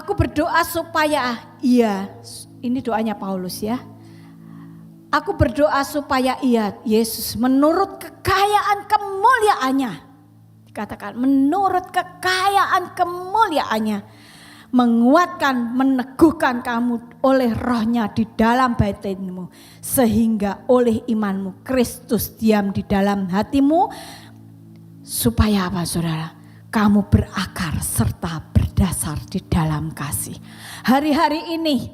Aku berdoa supaya, ini doanya Paulus ya. Aku berdoa supaya Yesus menurut kekayaan kemuliaannya. Dikatakan menurut kekayaan kemuliaannya. Menguatkan, meneguhkan kamu oleh rohnya di dalam batinmu. Sehingga oleh imanmu Kristus diam di dalam hatimu. Supaya apa saudara? Kamu berakar serta berdasar di dalam kasih. Hari-hari ini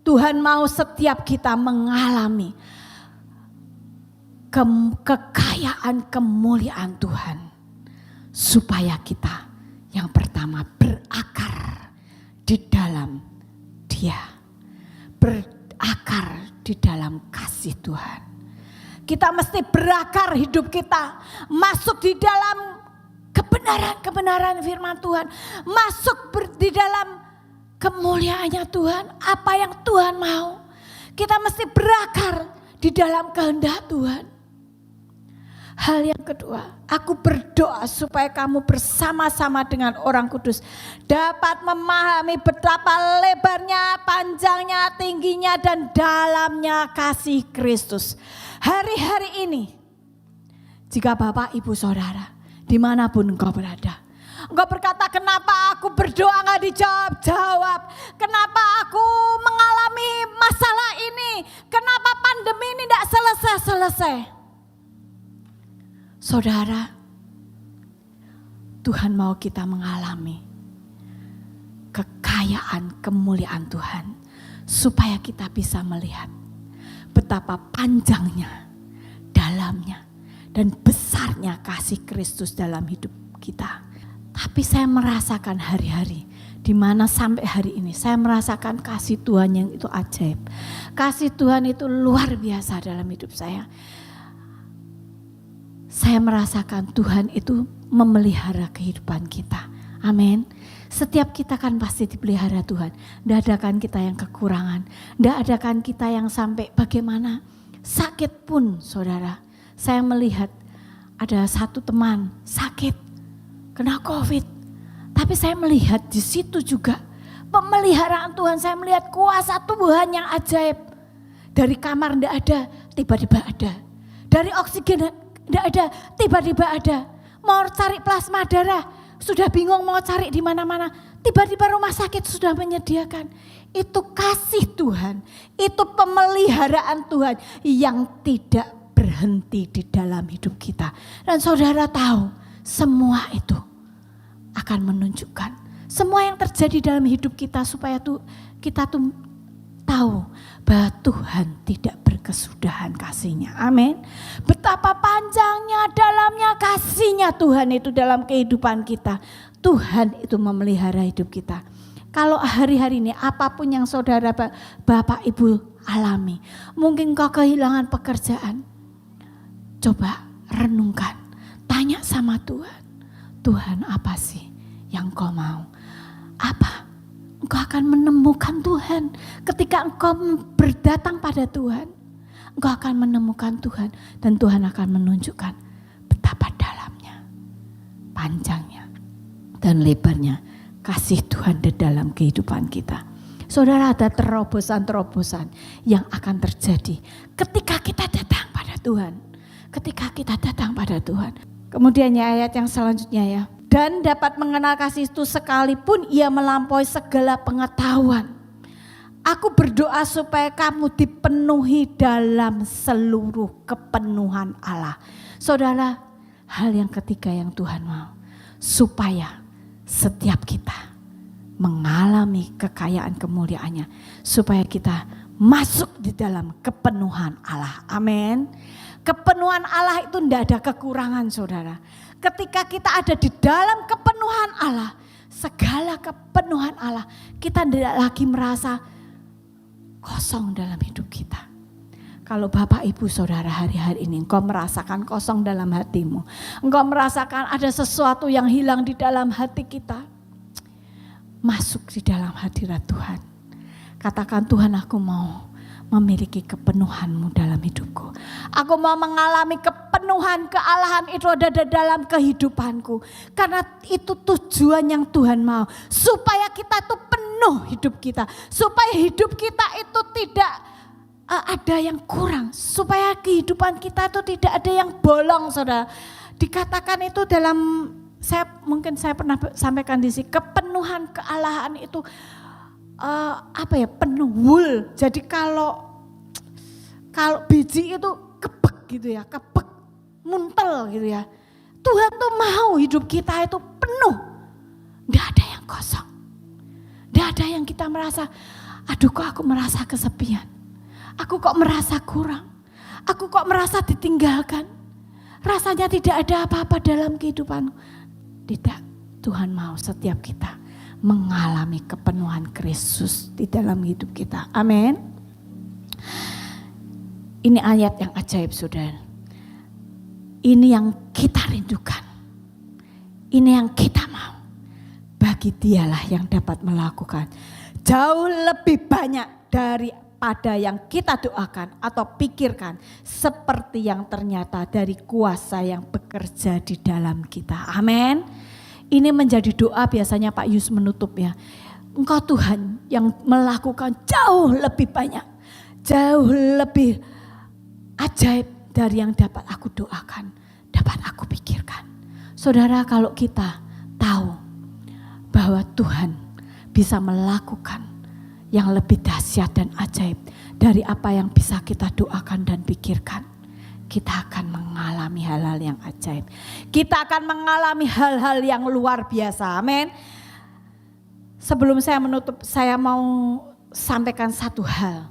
Tuhan mau setiap kita mengalami kekayaan kemuliaan Tuhan. Supaya kita yang pertama berakar di dalam Dia. Berakar di dalam kasih Tuhan. Kita mesti berakar hidup kita. Masuk di dalam kebenaran firman Tuhan. Masuk di dalam kemuliaannya Tuhan. Apa yang Tuhan mau. Kita mesti berakar di dalam kehendak Tuhan. Hal yang kedua, aku berdoa supaya kamu bersama-sama dengan orang kudus dapat memahami betapa lebarnya, panjangnya, tingginya, dan dalamnya kasih Kristus. Hari-hari ini, jika Bapak, Ibu, Saudara, dimanapun engkau berada, engkau berkata, kenapa aku berdoa gak dijawab-jawab? Kenapa aku mengalami masalah ini? Kenapa pandemi ini gak selesai-selesai? Saudara, Tuhan mau kita mengalami kekayaan kemuliaan Tuhan. Supaya kita bisa melihat betapa panjangnya, dalamnya, dan besarnya kasih Kristus dalam hidup kita. Tapi saya merasakan hari-hari, di mana sampai hari ini saya merasakan kasih Tuhan yang itu ajaib. Kasih Tuhan itu luar biasa dalam hidup saya. Saya merasakan Tuhan itu memelihara kehidupan kita. Amin. Setiap kita kan pasti dipelihara Tuhan. Tidak ada kan kita yang kekurangan. Tidak ada kan kita yang sampai bagaimana. Sakit pun saudara. Saya melihat ada satu teman sakit. Kena COVID. Tapi saya melihat di situ juga pemeliharaan Tuhan. Saya melihat kuasa Tuhan yang ajaib. Dari kamar tidak ada, tiba-tiba ada. Dari oksigen tidak ada, tiba-tiba ada. Mau cari plasma darah, sudah bingung mau cari di mana-mana. Tiba-tiba rumah sakit sudah menyediakan. Itu kasih Tuhan, itu pemeliharaan Tuhan yang tidak berhenti di dalam hidup kita. Dan saudara tahu, semua itu akan menunjukkan. Semua yang terjadi dalam hidup kita supaya kita tahu bahwa Tuhan tidak berkesudahan kasih-Nya. Amin. Betapa panjangnya, dalamnya kasih-Nya Tuhan itu dalam kehidupan kita. Tuhan itu memelihara hidup kita. Kalau hari-hari ini apapun yang saudara Bapak Ibu alami. Mungkin kau kehilangan pekerjaan. Coba renungkan. Tanya sama Tuhan. Tuhan apa sih yang kau mau? Apa? Engkau akan menemukan Tuhan. Ketika engkau berdatang pada Tuhan, engkau akan menemukan Tuhan. Dan Tuhan akan menunjukkan betapa dalamnya, panjangnya, dan lebarnya kasih Tuhan di dalam kehidupan kita. Saudara, ada terobosan-terobosan yang akan terjadi ketika kita datang pada Tuhan. Ketika kita datang pada Tuhan. Kemudian ayat yang selanjutnya ya. Dan dapat mengenal kasih itu sekalipun ia melampaui segala pengetahuan. Aku berdoa supaya kamu dipenuhi dalam seluruh kepenuhan Allah. Saudara, hal yang ketiga yang Tuhan mau. Supaya setiap kita mengalami kekayaan kemuliaannya. Supaya kita masuk di dalam kepenuhan Allah. Amin. Kepenuhan Allah itu tidak ada kekurangan saudara. Ketika kita ada di dalam kepenuhan Allah, segala kepenuhan Allah, kita tidak lagi merasa kosong dalam hidup kita. Kalau Bapak Ibu Saudara hari-hari ini engkau merasakan kosong dalam hatimu, engkau merasakan ada sesuatu yang hilang di dalam hati kita, masuk di dalam hadirat Tuhan. Katakan, Tuhan, aku mau memiliki kepenuhan-Mu dalam hidupku. Aku mau mengalami kepenuhan kealahan itu ada di dalam kehidupanku. Karena itu tujuan yang Tuhan mau. Supaya kita tuh penuh penuh hidup kita. Supaya hidup kita itu tidak ada yang kurang. Supaya kehidupan kita itu tidak ada yang bolong, saudara. Dikatakan itu dalam, mungkin saya pernah sampaikan di sini, kepenuhan kealahan itu penuh wul. Jadi kalau biji itu kebek gitu ya, kebek, muntel gitu ya. Tuhan tuh mau hidup kita itu penuh. Tidak ada yang kosong. Tidak ada yang kita merasa, aduh kok aku merasa kesepian. Aku kok merasa kurang. Aku kok merasa ditinggalkan. Rasanya tidak ada apa-apa dalam kehidupanmu. Tidak, Tuhan mau setiap kita mengalami kepenuhan Kristus di dalam hidup kita. Amin. Ini ayat yang ajaib, saudara. Ini yang kita rindukan. Ini yang kita mau. Bagi Dialah yang dapat melakukan jauh lebih banyak daripada yang kita doakan atau pikirkan, seperti yang ternyata dari kuasa yang bekerja di dalam kita. Amin. Ini menjadi doa biasanya Pak Yus menutup ya. Engkau Tuhan yang melakukan jauh lebih banyak, jauh lebih ajaib dari yang dapat aku doakan, dapat aku pikirkan. Saudara, kalau kita tahu bahwa Tuhan bisa melakukan yang lebih dahsyat dan ajaib dari apa yang bisa kita doakan dan pikirkan, kita akan mengalami hal-hal yang ajaib. Kita akan mengalami hal-hal yang luar biasa. Amin. Sebelum saya menutup, saya mau sampaikan satu hal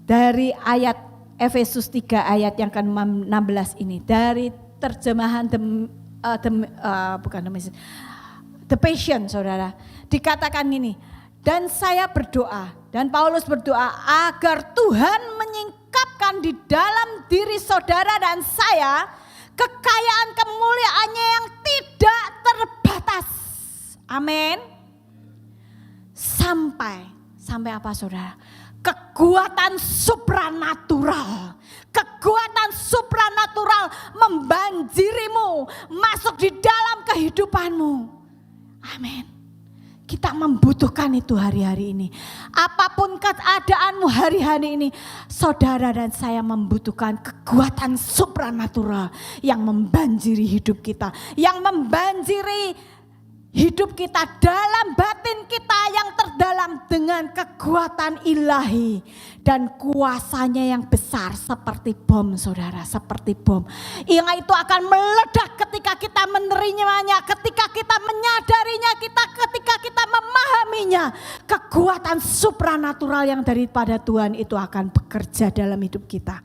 dari ayat Efesus 3 ayat yang ke-16 ini, dari terjemahan The Passion, saudara. Dikatakan gini, dan saya berdoa, dan Paulus berdoa agar Tuhan menyingkapkan di dalam diri saudara dan saya kekayaan kemuliaannya yang tidak terbatas. Amin. Sampai apa, saudara? Kekuatan supranatural. Kekuatan supranatural membanjirimu, masuk di dalam kehidupanmu. Amin. Kita membutuhkan itu hari-hari ini. Apapun keadaanmu hari-hari ini, saudara dan saya membutuhkan kekuatan supranatural yang membanjiri hidup kita. Yang membanjiri hidup kita dalam batin kita yang terdalam dengan kekuatan ilahi dan kuasanya yang besar seperti bom, saudara, seperti bom. Yang itu akan meledak ketika kita menerimanya, ketika kita menyadarinya, ketika kita memahaminya. Kekuatan supranatural yang daripada Tuhan itu akan bekerja dalam hidup kita.